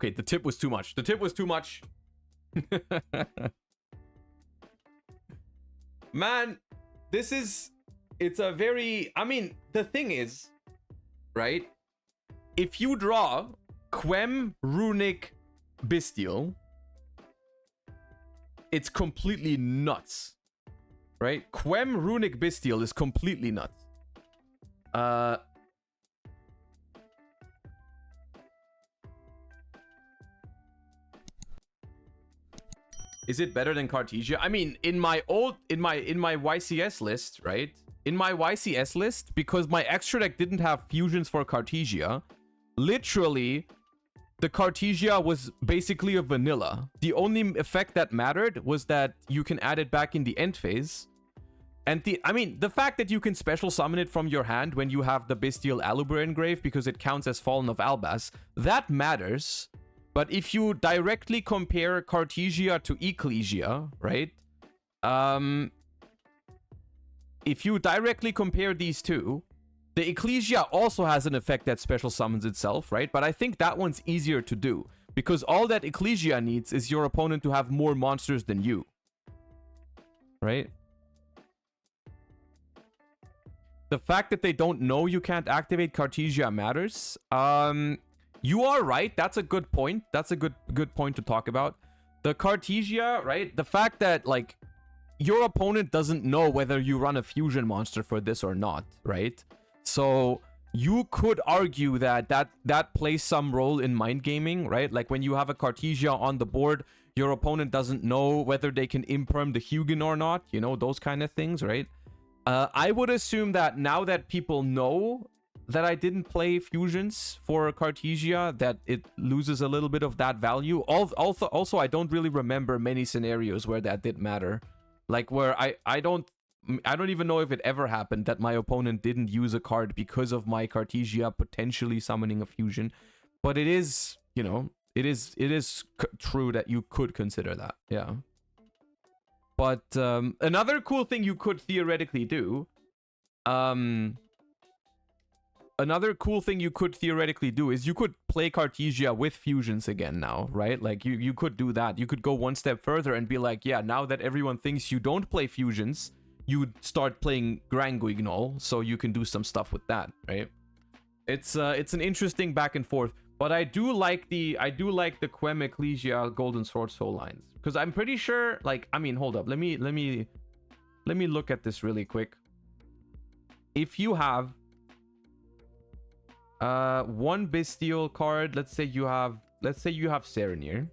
Okay, the tip was too much. The tip was too much. Man, this is... It's a very... I mean, the thing is, right? If you draw Quem, Runick, Bystial, it's completely nuts. Right? Quem, Runick, Bystial is completely nuts. Is it better than Cartesia? I mean, in my YCS list, right? In my YCS list, because my extra deck didn't have fusions for Cartesia, literally, the Cartesia was basically a vanilla. The only effect that mattered was that you can add it back in the end phase. And the fact that you can special summon it from your hand when you have the Bystial Aluber engrave because it counts as Fallen of Albas, that matters. But if you directly compare Cartesia to Ecclesia, right? If you directly compare these two, the Ecclesia also has an effect that special summons itself, right? But I think that one's easier to do because all that Ecclesia needs is your opponent to have more monsters than you, right? The fact that they don't know you can't activate Cartesia matters. You are right. That's a good point. That's a good point to talk about. The Cartesia, right? The fact that, like, your opponent doesn't know whether you run a fusion monster for this or not, right? So you could argue that plays some role in mind gaming, right? Like when you have a Cartesia on the board, your opponent doesn't know whether they can imperm the Hugin or not, you know, those kind of things, right? I would assume that now that people know that I didn't play fusions for Cartesia, that it loses a little bit of that value. Also, I don't really remember many scenarios where that did matter. Like where I don't even know if it ever happened that my opponent didn't use a card because of my Cartesia potentially summoning a fusion. But it is, you know, it is true that you could consider that. Yeah. But another cool thing you could theoretically do, is you could play Cartesia with fusions again now, right? Like you could do that. You could go one step further and be like, yeah, now that everyone thinks you don't play fusions, you start playing Grand Guignol, so you can do some stuff with that, right? It's an interesting back and forth. But I do like the Quem Ecclesia Golden Sword Soul lines. Because I'm pretty sure, like, I mean, hold up. Let me look at this really quick. If you have one Bystial card, let's say you have Serenir,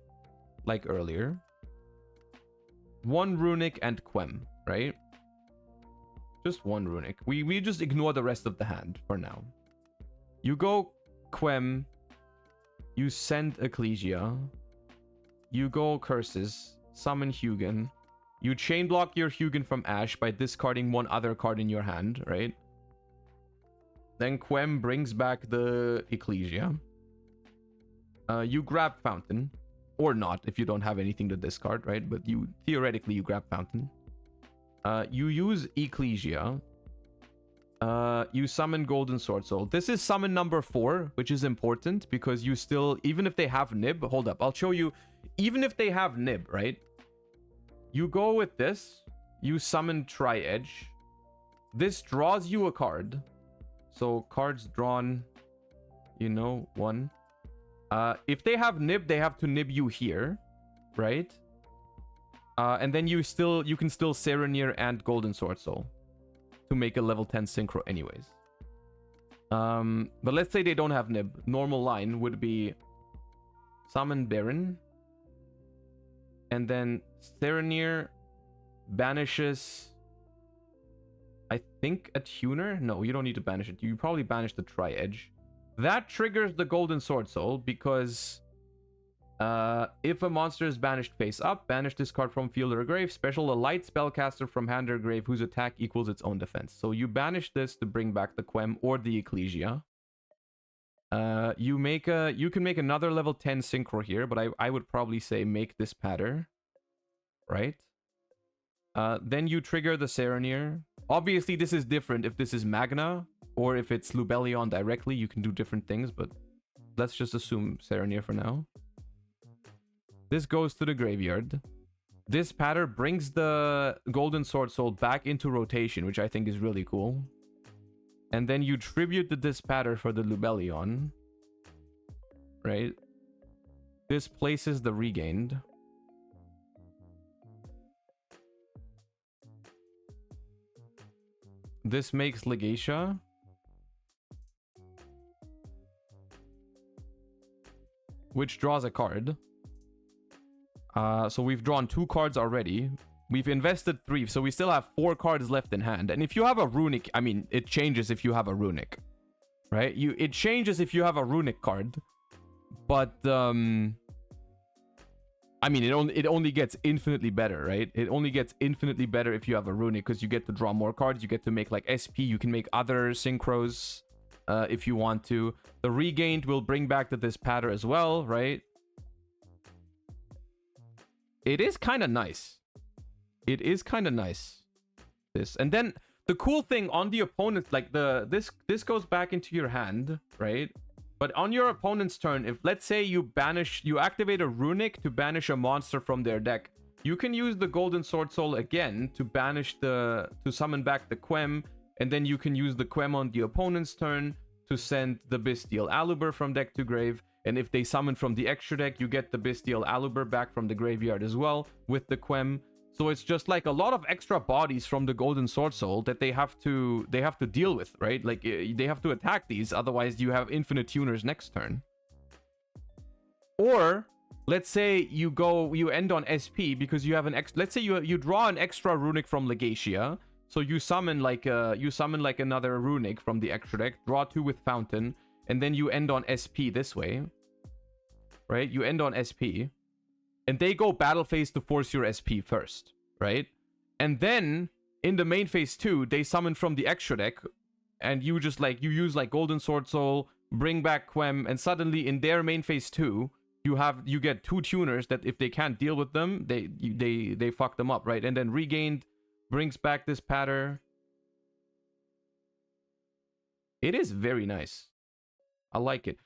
like earlier. One Runick and Quem, right? Just one Runick. We just ignore the rest of the hand for now. You go Quem, you send Ecclesia, you go Curses, summon Hugin, you chain block your Hugin from Ash by discarding one other card in your hand, right? Then Quem brings back the Ecclesia. You grab Fountain, or not if you don't have anything to discard, right? But theoretically you grab Fountain. You use Ecclesia. You summon Golden Sword Soul. This is summon number 4, which is important because you still, even if they have Nib, hold up, I'll show you. Even if they have Nib, right? You go with this. You summon Tri-Edge. This draws you a card. So cards drawn, you know, 1. If they have Nib, they have to Nib you here, right? And then you can still Serenir and Golden Sword Soul to make a level 10 synchro anyways. But let's say they don't have Nib. Normal line would be summon Baron. And then Serenir banishes, I think, a tuner? No, you don't need to banish it. You probably banish the Tri-Edge. That triggers the Golden Sword Soul because if a monster is banished face up, banish this card from field or grave, special a light spellcaster from hand or grave whose attack equals its own defense. So you banish this to bring back the Quem or the Ecclesia. You can make another level 10 synchro here, but I would probably say make this pattern, right? Then you trigger the Serenir. Obviously, this is different if this is Magna or if it's Lubellion directly. You can do different things, but let's just assume Serenir for now. This goes to the graveyard. This pattern brings the Golden Sword Soul back into rotation, which I think is really cool. And then you tribute the Dispatter for the Lubellion. Right? This places the Regained. This makes Legacia. Which draws a card. So we've drawn 2 cards already. We've invested 3, so we still have 4 cards left in hand. And if you have a Runick, I mean, it changes if you have a Runick. Right? It changes if you have a Runick card. But, I mean, it only gets infinitely better, right? It only gets infinitely better if you have a Runick, because you get to draw more cards. You get to make, like, SP. You can make other Synchros if you want to. The Regained will bring back the Dispatter as well, right? It is kind of nice. It is kind of nice. This. And then the cool thing on the opponent, like this goes back into your hand, right? But on your opponent's turn, if let's say you activate a Runick to banish a monster from their deck, you can use the Golden Sword Soul again to summon back the Quem, and then you can use the Quem on the opponent's turn to send the Bystial Aluber from deck to grave. And if they summon from the extra deck, you get the Bystial Aluber back from the graveyard as well with the Quem. So it's just like a lot of extra bodies from the Golden Sword Soul that they have to deal with, right? Like they have to attack these, otherwise you have infinite tuners next turn. Or let's say you end on SP because you have let's say you draw an extra Runick from Legacia. So you summon like another Runick from the extra deck, draw 2 with Fountain, and then you end on SP this way. Right? You end on SP. And they go battle phase to force your SP first, right? And then in the main phase 2, they summon from the extra deck, and you just you use Golden Sword Soul, bring back Quem, and suddenly in their main phase 2, you get 2 tuners that if they can't deal with them, they fuck them up, right? And then Regained brings back this pattern. It is very nice. I like it.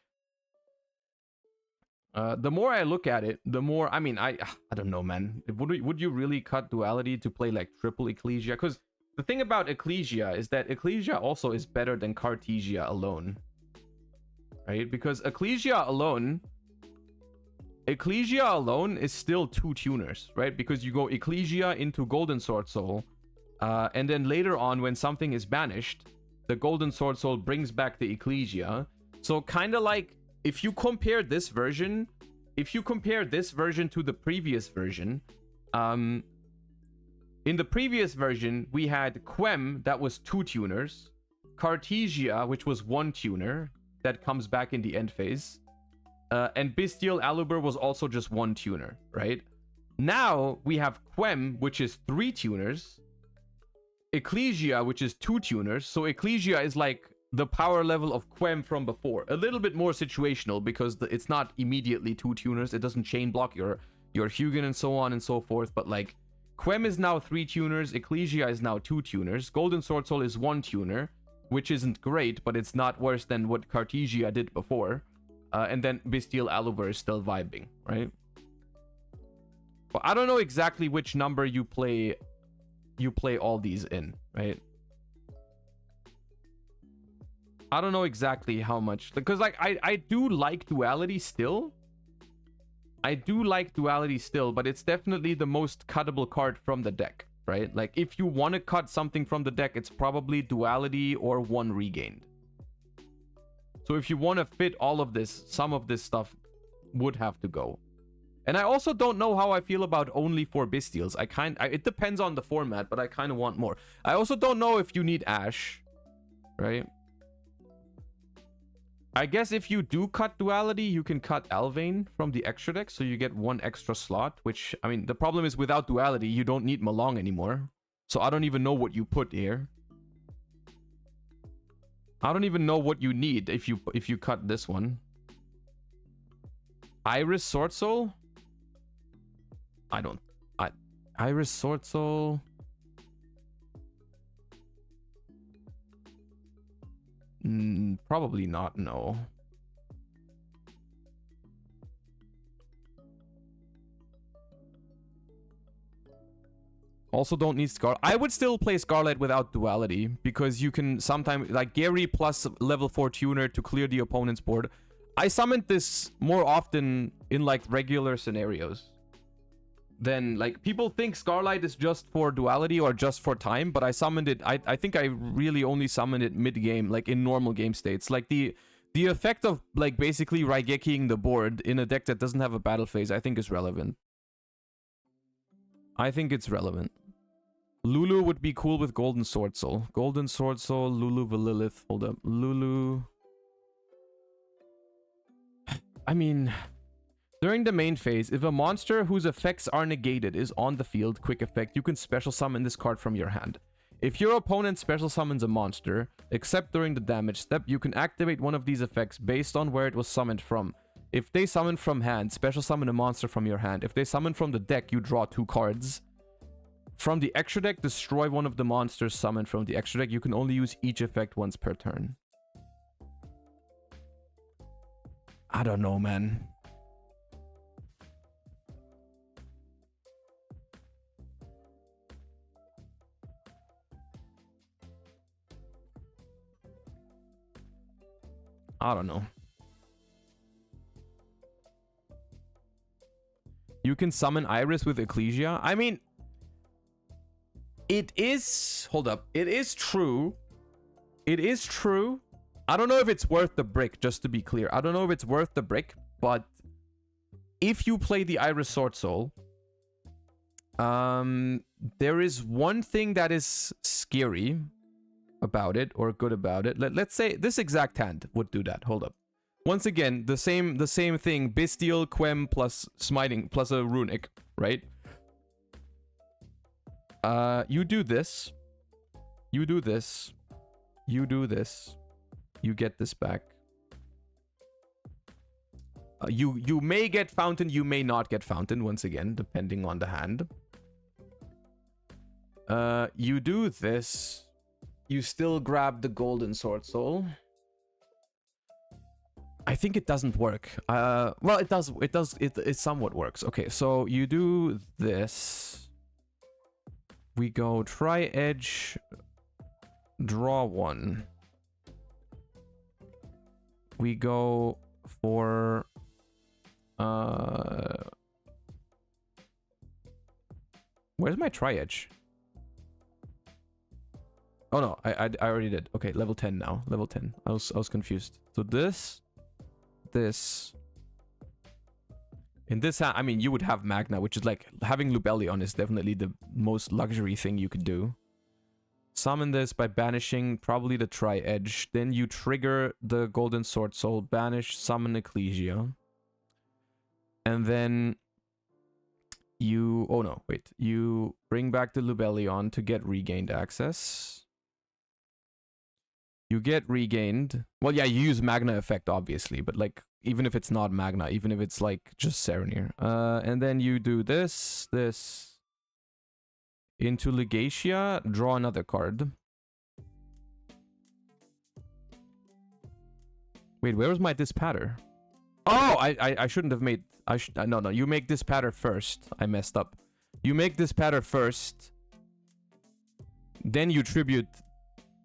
The more I look at it, the more, I mean, I don't know, man. Would you really cut Duality to play like triple Ecclesia? Because the thing about Ecclesia is that Ecclesia also is better than Cartesia alone. Right? Because Ecclesia alone is still 2 tuners, right? Because you go Ecclesia into Golden Sword Soul, and then later on when something is banished, the Golden Sword Soul brings back the Ecclesia. So kind of like, if you compare this version to the previous version, in the previous version, we had Quem, that was 2 tuners, Cartesia, which was 1 tuner, that comes back in the end phase, and Bystial Aluber was also just 1 tuner, right? Now, we have Quem, which is 3 tuners, Ecclesia, which is 2 tuners, so Ecclesia is like the power level of Quem from before. A little bit more situational because it's not immediately 2 tuners. It doesn't chain block your Hugin and so on and so forth. But like Quem is now 3 tuners. Ecclesia is now 2 tuners. Golden Sword Soul is 1 tuner, which isn't great, but it's not worse than what Cartesia did before. And then Bystial Aluber is still vibing, right? But I don't know exactly which number you play all these in, right? I don't know exactly how much, because like I do like Duality still. I do like Duality still, but it's definitely the most cuttable card from the deck, right? Like if you want to cut something from the deck, it's probably Duality or 1 Regained. So if you want to fit all of this, some of this stuff would have to go. And I also don't know how I feel about only 4 Bystials. It depends on the format, but I kind of want more. I also don't know if you need Ash, right? I guess if you do cut Duality, you can cut Alvain from the extra deck, so you get 1 extra slot, which, I mean, the problem is without Duality, you don't need Malong anymore. So I don't even know what you put here. I don't even know what you need if you cut this one. Iris Sword Soul? Iris Sword Soul... probably not, no. Also don't need Scar. I would still play Scarlet without Duality, because you can sometimes, like Gary plus level 4 tuner to clear the opponent's board. I summoned this more often in like regular scenarios. Then like people think Scarlight is just for Duality or just for time, but I summoned it. I think I really only summoned it mid-game, like in normal game states. Like the effect of like basically Raigekiing the board in a deck that doesn't have a battle phase, I think is relevant. I think it's relevant. Lulu would be cool with Golden Sword Soul. Golden Sword Soul, Lulu Valilith. Hold up. Lulu. I mean, during the main phase, if a monster whose effects are negated is on the field, quick effect, you can special summon this card from your hand. If your opponent special summons a monster, except during the damage step, you can activate one of these effects based on where it was summoned from. If they summon from hand, special summon a monster from your hand. If they summon from the deck, you draw 2 cards. From the extra deck, destroy one of the monsters summoned from the extra deck. You can only use each effect once per turn. I don't know, man. I don't know. You can summon Iris with Ecclesia. I mean, it is... Hold up. It is true. It is true. I don't know if it's worth the brick, just to be clear. I don't know if it's worth the brick, but if you play the Iris Sword Soul, there is one thing that is scary about it, or good about it. Let's say this exact hand would do that. Hold up. Once again, the same thing. Bystial, Quem plus Smiting plus a Runick, right? You do this. You do this. You do this. You get this back. You may get Fountain, you may not get Fountain, once again, depending on the hand. You do this. You still grab the Golden Sword Soul. I think it doesn't work. Well, it does. It somewhat works. Okay, so you do this. We go Tri-Edge. Draw 1. We go for... Where's my Tri-Edge? Oh no, I already did. Okay, level 10 now. Level 10. I was confused. So this. In this hand, I mean, you would have Magna, which is like... Having Lubellion is definitely the most luxury thing you could do. Summon this by banishing probably the Tri-Edge. Then you trigger the Golden Sword Soul. Banish, summon Ecclesia. And then... You... Oh no, wait. You bring back the Lubellion to get regained access. You get regained. Well, yeah, you use Magna effect, obviously. But, like, even if it's not Magna, even if it's, like, just Serenir. And then you do this. Into Legacia, draw another card. Wait, where was my Dispatter? Oh, I shouldn't have made... No, you make Dispatter first. I messed up. You make Dispatter first. Then you tribute...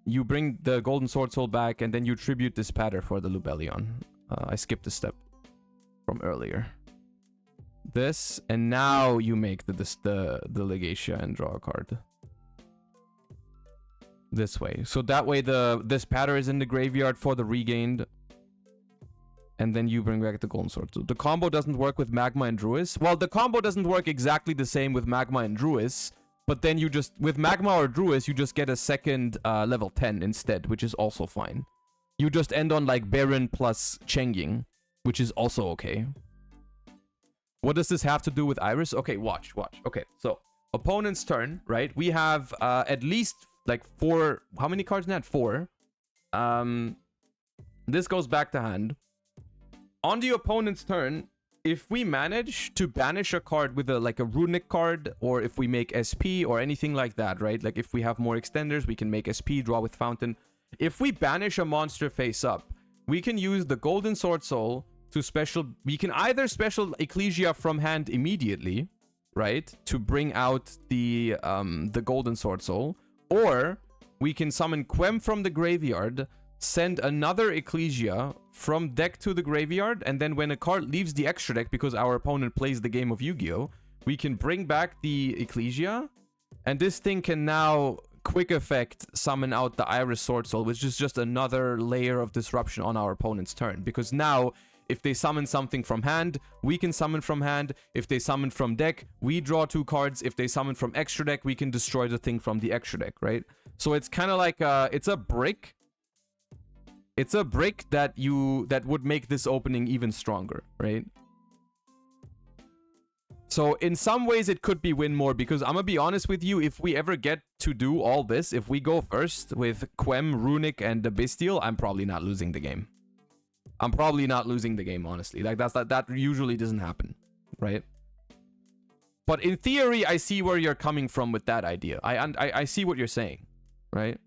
You bring the Golden Sword Soul back, and then you tribute Dispatter for the Lubellion. I skipped a step from earlier. This, and now you make the Legacia and draw a card. This way. So that way this pattern is in the graveyard for the regained. And then you bring back the Golden Sword. So the combo doesn't work with Magma and Druis. Well, the combo doesn't work exactly the same with Magma and Druis. But then you just, with Magma or Druis, you just get a second level 10 instead, which is also fine. You just end on like Baron plus Chengying, which is also okay. What does this have to do with Iris? Okay, watch. Okay, so opponent's turn, right? We have at least like 4. How many cards in that? 4. This goes back to hand. On the opponent's turn, if we manage to banish a card with a Runick card, or if we make SP or anything like that, right? Like if we have more extenders, we can make SP, draw with Fountain. If we banish a monster face up, we can use the Golden Sword Soul to special... We can either special Ecclesia from hand immediately, right, to bring out the Golden Sword Soul, or we can summon Quem from the graveyard, send another Ecclesia from deck to the graveyard, and then when a card leaves the extra deck because our opponent plays the game of Yu-Gi-Oh, we can bring back the Ecclesia, and this thing can now quick effect summon out the Iris Sword Soul, which is just another layer of disruption on our opponent's turn. Because now, if they summon something from hand, we can summon from hand. If they summon from deck, we draw 2 cards. If they summon from extra deck, we can destroy the thing from the extra deck, right? So it's kind of like it's a brick. It's a brick that would make this opening even stronger, right? So in some ways it could be win more, because I'm gonna be honest with you, if we ever get to do all this, if we go first with Quem, Runick, and the Bystial, I'm probably not losing the game. I'm probably not losing the game, honestly. Like that usually doesn't happen, right? But in theory, I see where you're coming from with that idea. I see what you're saying, right?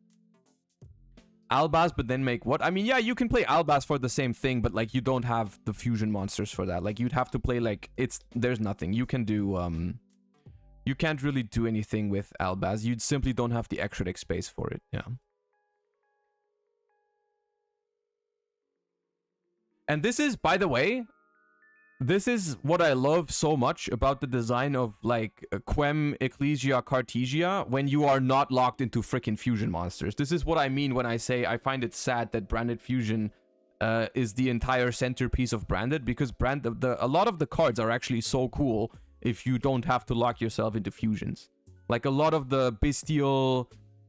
Albaz, but then make what? I mean, yeah, you can play Albaz for the same thing, but like you don't have the fusion monsters for that. Like you'd have to play like there's nothing you can do. You can't really do anything with Albaz. You simply don't have the extra deck space for it. Yeah. And this is, by the way, this is what I love so much about the design of like Quem, Ecclesia, Cartesia when you are not locked into freaking fusion monsters. This is what I mean when I say I find it sad that Branded Fusion is the entire centerpiece of Branded, because a lot of the cards are actually so cool if you don't have to lock yourself into fusions. Like a lot of the Bystial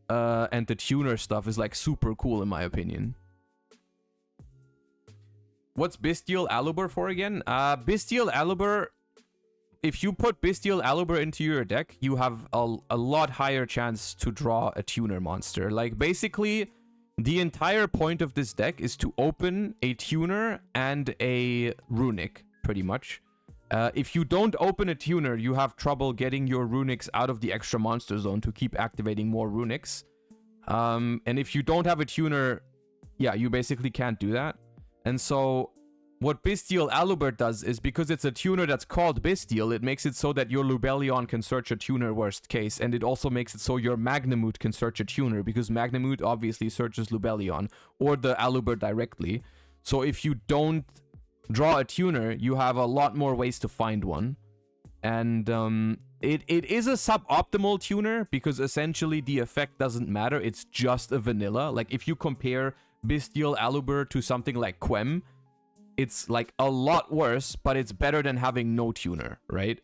and the Tuner stuff is like super cool in my opinion. What's Bystial Aluber for again? Bystial Aluber, if you put Bystial Aluber into your deck, you have a lot higher chance to draw a tuner monster. Like, basically, the entire point of this deck is to open a tuner and a runic, pretty much. If you don't open a tuner, you have trouble getting your runics out of the extra monster zone to keep activating more runics. And if you don't have a tuner, yeah, you basically can't do that. And so what Bystial Aluber does is, because it's a tuner that's called Bystial, it makes it so that your Lubellion can search a tuner worst case, and it also makes it so your Magnamut can search a tuner, because Magnamut obviously searches Lubellion, or the Aluber directly. So if you don't draw a tuner, you have a lot more ways to find one. And it is a suboptimal tuner, because essentially the effect doesn't matter, it's just a vanilla. Like, if you compare Bystial Aluber to something like Quem, it's like a lot worse, but it's better than having no tuner, right?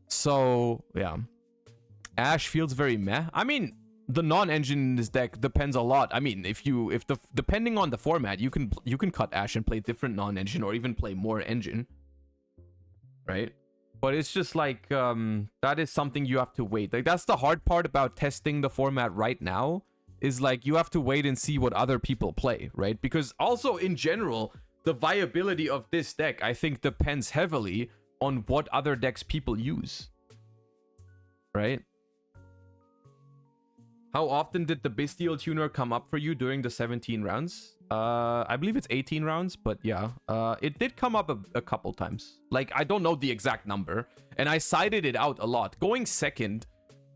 So yeah, Ash feels very meh. I mean, the non-engine in this deck depends a lot. I mean, depending on the format, you can cut Ash and play different non-engine, or even play more engine, right? But it's just like that is something you have to wait. Like, that's the hard part about testing the format right now, is like you have to wait and see what other people play, right? Because also in general, the viability of this deck, I think, depends heavily on what other decks people use, right? How often did the Bystial Tuner come up for you during the 17 rounds? I believe it's 18 rounds, but yeah, it did come up a couple times. Like, I don't know the exact number, and I sided it out a lot. Going second,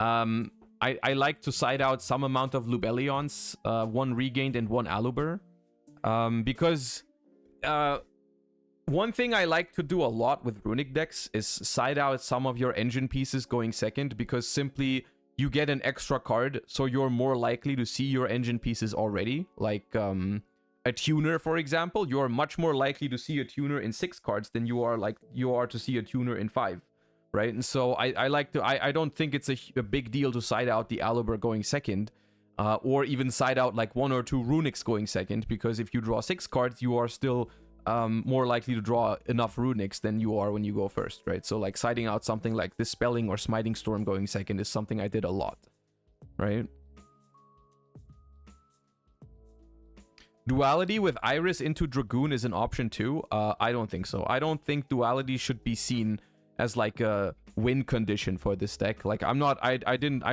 I like to side out some amount of Lubellions, 1 regained and 1 Aluber, because one thing I like to do a lot with runic decks is side out some of your engine pieces going second, because simply you get an extra card, so you're more likely to see your engine pieces already. Like a tuner, for example, you're much more likely to see a tuner in 6 cards than you are to see a tuner in 5. Right, and so I don't think it's a big deal to side out the Aluber going second, or even side out like 1 or 2 runics going second, because if you draw 6 cards, you are still more likely to draw enough runics than you are when you go first, right? So like siding out something like Dispelling or Smiting Storm going second is something I did a lot, right? Duality with Iris into Dragoon is an option too. I don't think so. I don't think duality should be seen as like a win condition for this deck. Like, I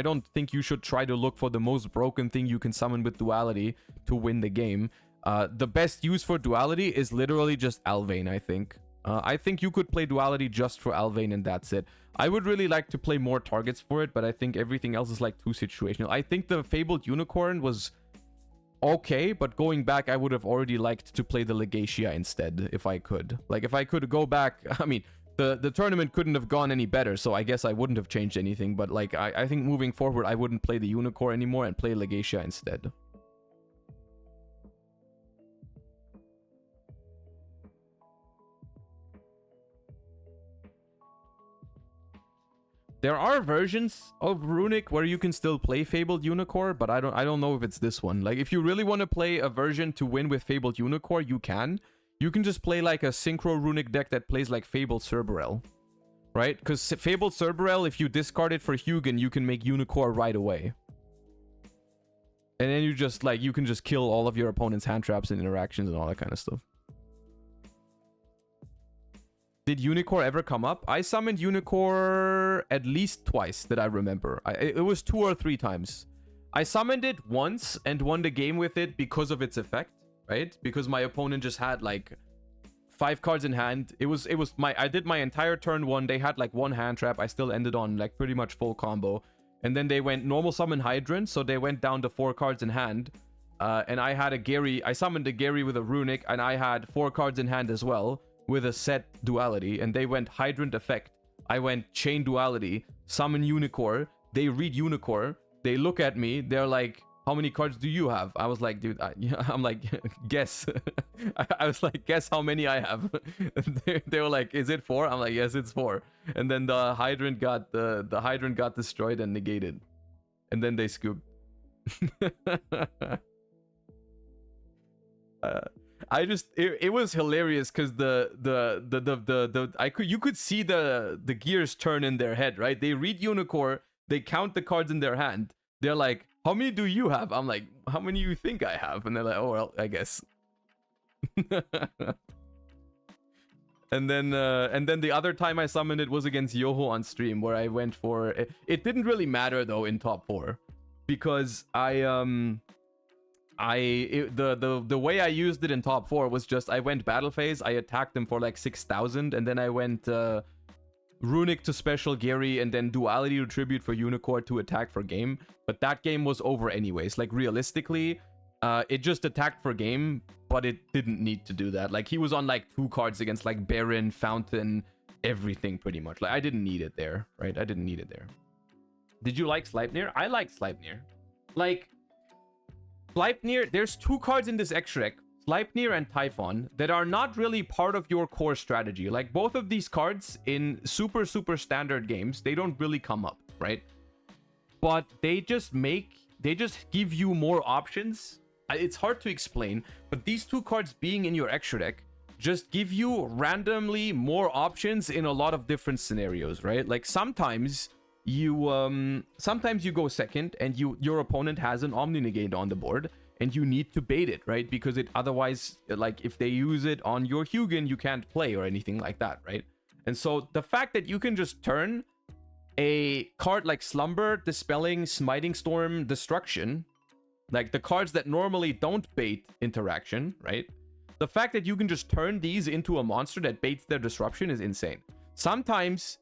don't think you should try to look for the most broken thing you can summon with duality to win the game. The best use for duality is literally just Alvain, I think. I think you could play Duality just for Alvain and that's it. I would really like to play more targets for it, but I think everything else is like too situational. I think the Fabled Unicorn was okay, but going back, I would have already liked to play the Legacia instead, if I could. Like, if I could go back, I mean, the tournament couldn't have gone any better, so I guess I wouldn't have changed anything, but like, I think moving forward, I wouldn't play the Unicorn anymore and play Legacia instead. There are versions of Runick where you can still play Fabled Unicorn, but I don't know if it's this one. Like, if you really want to play a version to win with Fabled Unicorn, you can. You can just play like a Synchro Runick deck that plays like Fabled Cerberell, right? Because Fabled Cerberell, if you discard it for Hugin, you can make Unicorn right away. And then you just, like, you can just kill all of your opponent's hand traps and interactions and all that kind of stuff. Did Unicorn ever come up? I summoned Unicorn at least twice that I remember. It was 2 or 3 times. I summoned it once and won the game with it because of its effect, right? Because my opponent just had like 5 cards in hand. I did my entire turn 1. They had like 1 hand trap. I still ended on like pretty much full combo. And then they went normal summon Hydrant, so they went down to 4 cards in hand. And I had a Gary. I summoned a Gary with a Runick, and I had 4 cards in hand as well, with a set Duality, and they went Hydrant effect. I went Chain Duality, summon Unicorn. They read Unicorn. They look at me. They're like, how many cards do you have? I was like, dude, I'm like, guess. I was like, guess how many I have. They were like, is it 4? I'm like, yes, it's 4. And then the Hydrant got the Hydrant got destroyed and negated. And then they scooped. It was hilarious because you could see the gears turn in their head, right? They read Unicorn, they count the cards in their hand. They're like, how many do you have? I'm like, how many do you think I have? And they're like, oh well, I guess. And then the other time I summoned it was against Yugioh on stream, where I went for it. It didn't really matter though in top 4, because the way I used it in top 4 was just I went battle phase, I attacked them for like 6,000, and then I went Runick to special Gary, and then Duality to tribute for Unicorn to attack for game. But that game was over anyways. Like, realistically, it just attacked for game, but it didn't need to do that. Like, he was on like 2 cards against like Baron, Fountain, everything pretty much. Like, I didn't need it there, right? I didn't need it there. Did you like Sleipnir? I like Sleipnir. Like, Sleipnir, there's 2 cards in this extra deck, Sleipnir and Typhon, that are not really part of your core strategy. Like, both of these cards in super standard games, they don't really come up, right? But they just give you more options. It's hard to explain, but these 2 cards being in your extra deck just give you randomly more options in a lot of different scenarios, right? Like, sometimes you go second and your opponent has an Omni Negate on the board and you need to bait it, right? Because it otherwise, like, if they use it on your Hugin, you can't play or anything like that, right? And so the fact that you can just turn a card like Slumber, Dispelling, Smiting Storm, Destruction, like the cards that normally don't bait interaction, right? The fact that you can just turn these into a monster that baits their disruption is insane. Sometimes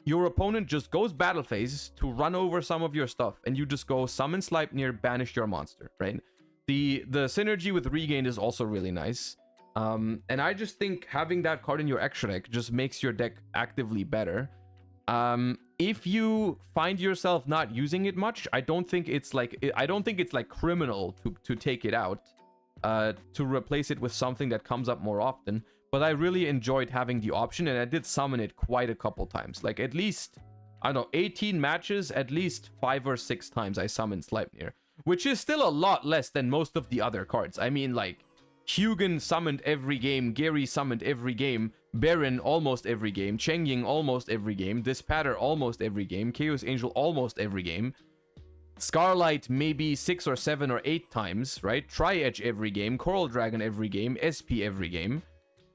your opponent just goes battle phase to run over some of your stuff, and you just go summon Sleipnir, banish your monster, right? The synergy with Regain is also really nice. And I just think having that card in your extra deck just makes your deck actively better. If you find yourself not using it much, I don't think it's like criminal to take it out, to replace it with something that comes up more often. But I really enjoyed having the option, and I did summon it quite a couple times. Like, at least, I don't know, 18 matches, at least 5 or 6 times I summoned Sleipnir, which is still a lot less than most of the other cards. I mean, like, Hugin summoned every game, Gary summoned every game, Baron almost every game, Chengying almost every game, Dispatter almost every game, Chaos Angel almost every game, Scarlight maybe 6 or 7 or 8 times, right? Tri-Edge every game, Coral Dragon every game, SP every game.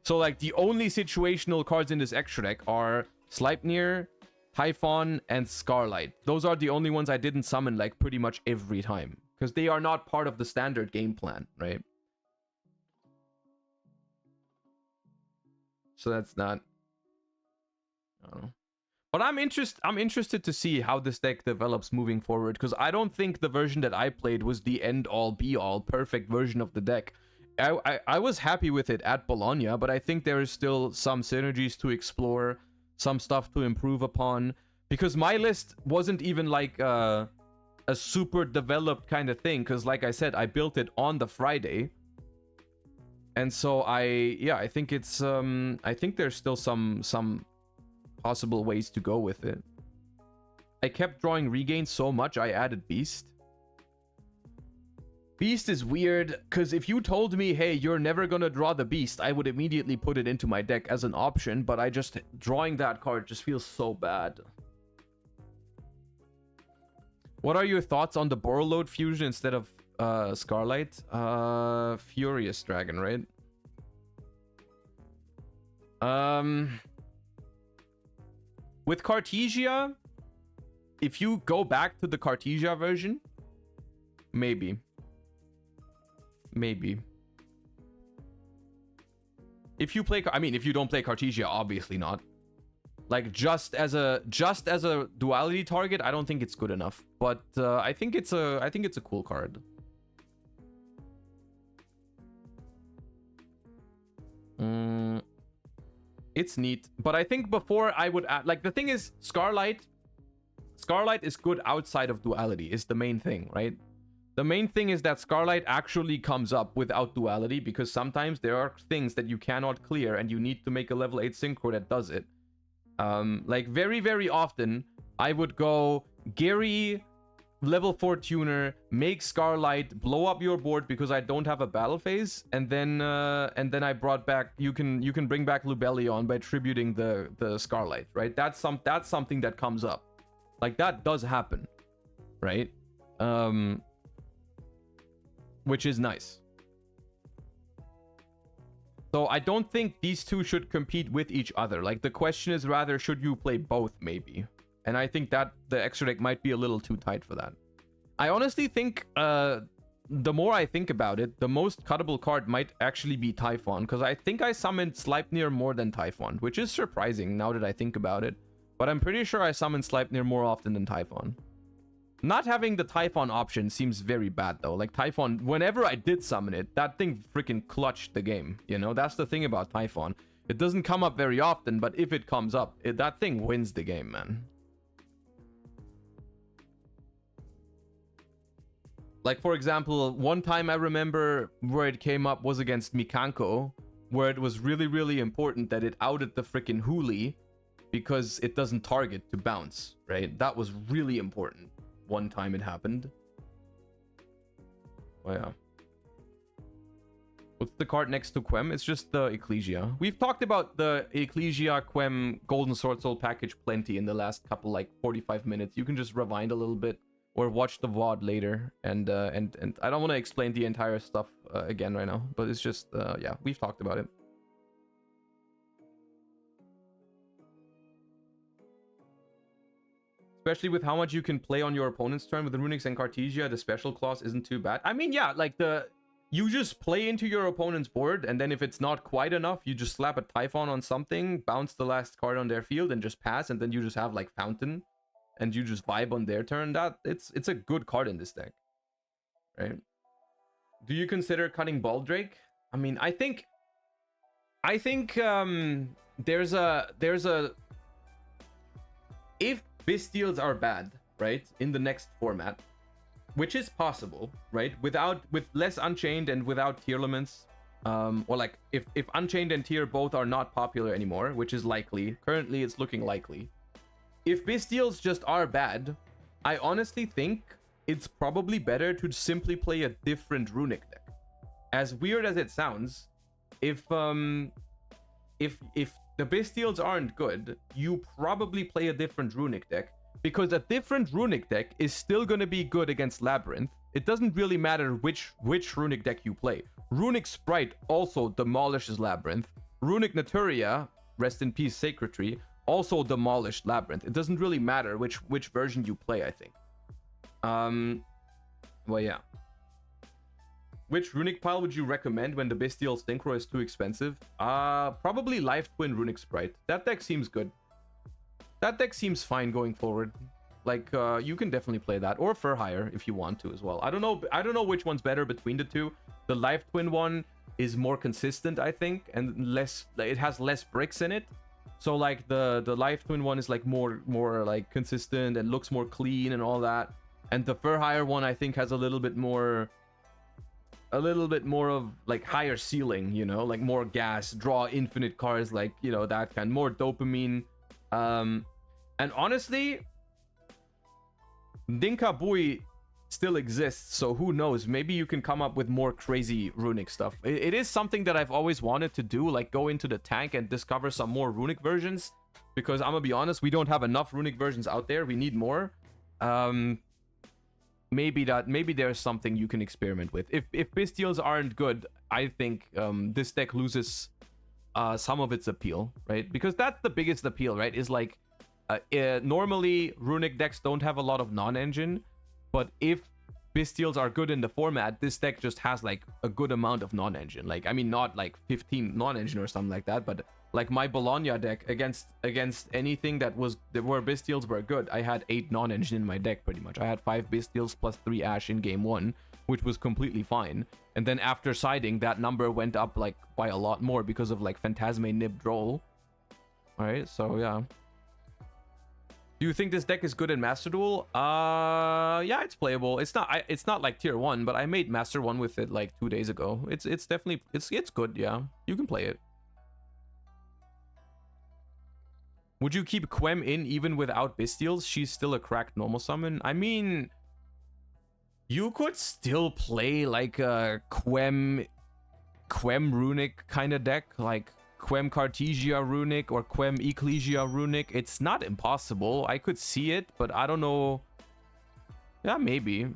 So, like, the only situational cards in this extra deck are Sleipnir, Typhon, and Scarlight. Those are the only ones I didn't summon, like, pretty much every time, because they are not part of the standard game plan, right? So that's not, I don't know. But I'm interested to see how this deck develops moving forward, because I don't think the version that I played was the end all be all perfect version of the deck. I was happy with it at Bologna, but I think there is still some synergies to explore, some stuff to improve upon, because my list wasn't even like a super developed kind of thing, because like I said, I built it on the Friday. And so I think it's I think there's still some possible ways to go with it. I kept drawing regain so much I added Beast. Beast is weird, because if you told me, hey, you're never gonna draw the Beast, I would immediately put it into my deck as an option, but drawing that card just feels so bad. What are your thoughts on the Borreload fusion instead of Scarlight? Furious Dragon, right? With Cartesia, if you go back to the Cartesia version, maybe. If you play, I mean, if you don't play Cartesia, obviously not. Like just as a duality target, I don't think it's good enough. But I think it's a cool card. It's neat, but I think before I would add, like, the thing is, Scarlight is good outside of duality, is the main thing, right? The main thing is that Scarlight actually comes up without duality, because sometimes there are things that you cannot clear and you need to make a level 8 synchro that does it. Like very, very often, I would go Gary, level 4 tuner, make Scarlight, blow up your board because I don't have a battle phase, and then I brought back, you can bring back Lubellion by tributing the Scarlight, right? That's something that comes up. Like, that does happen, right? Which is nice. So I don't think these two should compete with each other. Like, the question is rather, should you play both, maybe? And I think that the extra deck might be a little too tight for that. I honestly think, the more I think about it, the most cuttable card might actually be Typhon, because I think I summoned Sleipnir more than Typhon, which is surprising now that I think about it. But I'm pretty sure I summoned Sleipnir more often than Typhon. Not having the Typhon option seems very bad, though. Like, Typhon, whenever I did summon it, that thing freaking clutched the game, you know? That's the thing about Typhon. It doesn't come up very often, but if it comes up, that thing wins the game, man. Like, for example, one time I remember where it came up was against Mikanko, where it was really, really important that it outed the freaking Huli because it doesn't target to bounce, right? That was really important. One time it happened. Oh, yeah. What's the card next to Quem? It's just the Ecclesia. We've talked about the Ecclesia, Quem, Golden Sword Soul package plenty in the last couple, like, 45 minutes. You can just rewind a little bit or watch the VOD later. And I don't want to explain the entire stuff again right now, but it's just, yeah, we've talked about it. Especially with how much you can play on your opponent's turn with the Runics and Cartesia, the special clause isn't too bad. I mean, yeah, like you just play into your opponent's board, and then if it's not quite enough, you just slap a Typhon on something, bounce the last card on their field, and just pass, and then you just have like Fountain, and you just vibe on their turn. That it's a good card in this deck, right? Do you consider cutting Baldrake? I mean, I think there's a if Bystials are bad, right, in the next format, which is possible, right, with less Unchained and without tier limits, or like if Unchained and tier both are not popular anymore, which is likely. Currently it's looking likely. If Bystials just are bad, I honestly think it's probably better to simply play a different Runic deck. As weird as it sounds, if the Bystials aren't good, you probably play a different Runic deck, because a different Runic deck is still going to be good against Labyrinth. It doesn't really matter which Runic deck you play. Runic Sprite also demolishes Labyrinth. Runic Naturia, rest in peace Sacred Tree, also demolished Labyrinth. It doesn't really matter which version you play, I think. Well, yeah. which runic pile would you recommend when the Bystial Synchro is too expensive? Probably Life Twin Runic Sprite. That deck seems good. That deck seems fine going forward. Like, you can definitely play that. Or Fur Hire if you want to as well. I don't know which one's better between the two. The Life Twin one is more consistent, I think, and less, it has less bricks in it. So like the Life Twin one is like more like consistent and looks more clean and all that. And the Fur Hire one I think has a little bit more of like higher ceiling, you know, like more gas, draw infinite cards, like, you know, that kind, more dopamine. And honestly, Dinkabui still exists, so who knows, maybe you can come up with more crazy runic stuff. It is something that I've always wanted to do, like go into the tank and discover some more runic versions, because I'm gonna be honest, we don't have enough runic versions out there. We need more. Maybe there's something you can experiment with. If Bystials aren't good, I think this deck loses some of its appeal, right? Because that's the biggest appeal, right? Is like normally runic decks don't have a lot of non-engine, but if Bystials are good in the format, this deck just has like a good amount of non-engine. Like, I mean, not like 15 non-engine or something like that, but like my Bologna deck against anything that where Bystials were good, I had 8 non-engine in my deck pretty much. I had 5 Bystials plus 3 Ash in game 1, which was completely fine. And then after siding, that number went up like by a lot more because of like Phantasme Nib Droll. Alright, so yeah. Do you think this deck is good in Master Duel? Yeah, it's playable. It's not like tier 1, but I made Master 1 with it like 2 days ago. It's definitely it's good, yeah. You can play it. Would you keep Quem in even without Bystials? She's still a cracked normal summon. I mean, you could still play like a Quem Runic kind of deck, like Quem Cartesia Runic or Quem Ecclesia Runic. It's not impossible. I could see it, but I don't know. Yeah, maybe.